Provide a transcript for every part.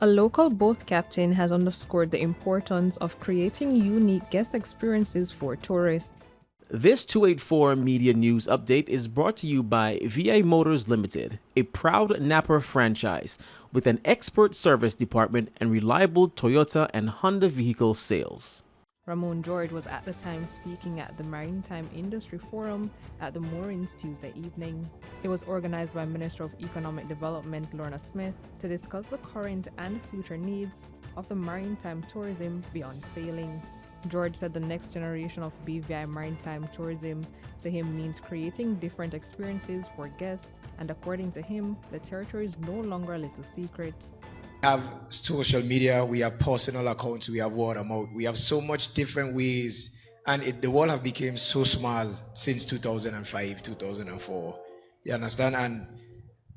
A local boat captain has underscored the importance of creating unique guest experiences for tourists. This 284 Media News Update is brought to you by VI Motors Limited, a proud Napa franchise with an expert service department and reliable Toyota and Honda vehicle sales. Ramon George was at the time speaking at the Maritime Industry Forum at the Moorings Tuesday evening. It was organized by Minister of Economic Development Lorna Smith to discuss the current and future needs of the maritime tourism beyond sailing. George said the next generation of BVI maritime tourism to him means creating different experiences for guests, and according to him, the territory is no longer a little secret. We have social media, we have personal accounts, we have word of mouth, we have so much different ways, and the world have become so small since 2005, 2004. You understand? And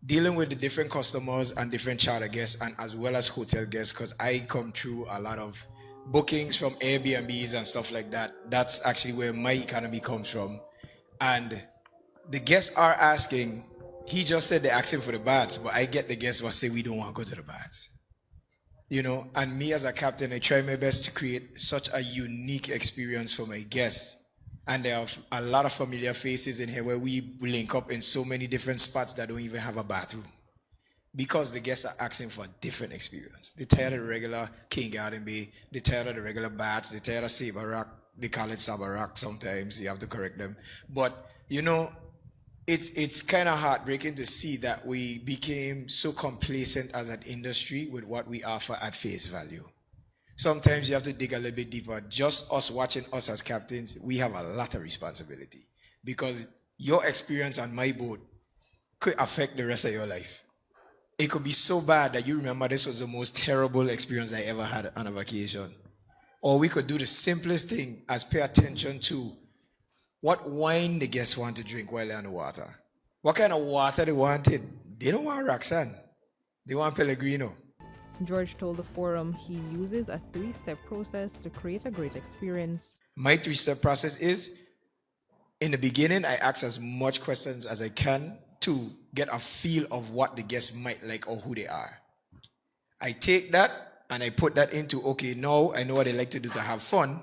dealing with the different customers and different charter guests, and as well as hotel guests, because I come through a lot of bookings from Airbnbs and stuff like that. That's actually where my economy comes from. And the guests are asking, he just said they're asking for the baths, but I get the guests who say we don't want to go to the baths. You know, and me as a captain, I try my best to create such a unique experience for my guests. And there are a lot of familiar faces in here where we link up in so many different spots that don't even have a bathroom, because the guests are asking for a different experience. They're tired of the regular King Garden Bay, they're tired of the regular baths, they're tired of Saber Rock. They call it Saber Rock sometimes, you have to correct them. But, you know, it's kind of heartbreaking to see that we became so complacent as an industry with what we offer at face value. Sometimes you have to dig a little bit deeper. Just us watching us as captains, we have a lot of responsibility, because your experience on my boat could affect the rest of your life. It could be so bad that you remember this was the most terrible experience I ever had on a vacation. Or we could do the simplest thing as pay attention to what wine the guests want to drink while they're on the water. What kind of water they wanted. They don't want Roxanne. They want Pellegrino. George told the forum he uses a 3-step process to create a great experience. My 3-step process is, in the beginning, I ask as much questions as I can to get a feel of what the guests might like or who they are. I take that and I put that into, okay, now I know what they like to do to have fun.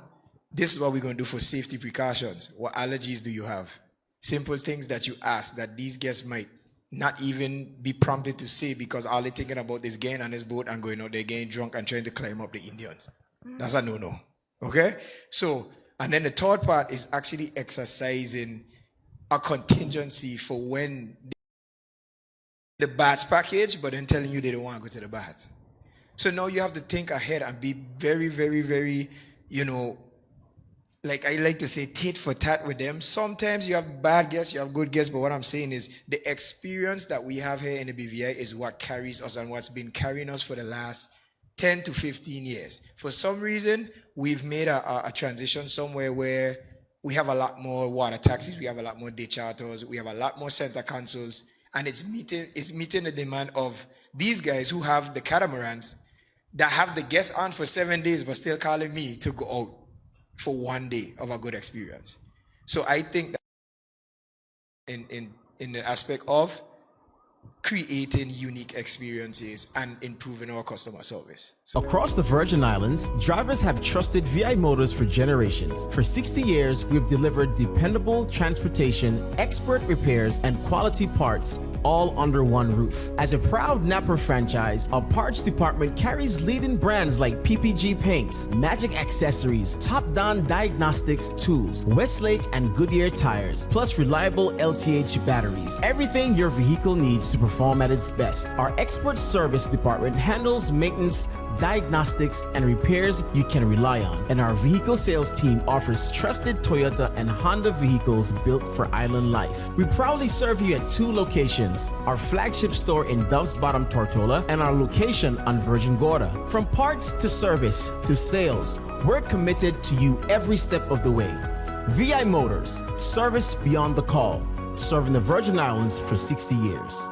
This is what we're going to do for safety precautions. What allergies do you have? Simple things that you ask that these guests might not even be prompted to say, because all they're thinking about is getting on this boat and going out there, getting drunk and trying to climb up the Indians. That's a no-no. Okay? So, and then the third part is actually exercising a contingency for when the baths package, but then telling you they don't want to go to the baths. So now you have to think ahead and be very, very, very, you know, like I like to say, tit for tat with them. Sometimes you have bad guests, you have good guests, but what I'm saying is the experience that we have here in the BVI is what carries us and what's been carrying us for the last 10 to 15 years. For some reason, we've made a transition somewhere where we have a lot more water taxis, we have a lot more day charters, we have a lot more center consoles, and it's meeting the demand of these guys who have the catamarans that have the guests on for 7 days but still calling me to go out for 1 day of a good experience. So I think that in the aspect of creating unique experiences and improving our customer service. Across the Virgin Islands, drivers have trusted VI Motors for generations. For 60 years, we've delivered dependable transportation, expert repairs, and quality parts, all under one roof. As a proud Napa franchise, our parts department carries leading brands like PPG Paints, Magic Accessories, Top Don Diagnostics Tools, Westlake and Goodyear Tires, plus reliable LTH batteries. Everything your vehicle needs to perform at its best. Our expert service department handles maintenance, diagnostics, and repairs you can rely on. And our vehicle sales team offers trusted Toyota and Honda vehicles built for island life. We proudly serve you at 2 locations, our flagship store in Dove's Bottom, Tortola, and our location on Virgin Gorda. From parts to service to sales, we're committed to you every step of the way. VI Motors, service beyond the call, serving the Virgin Islands for 60 years.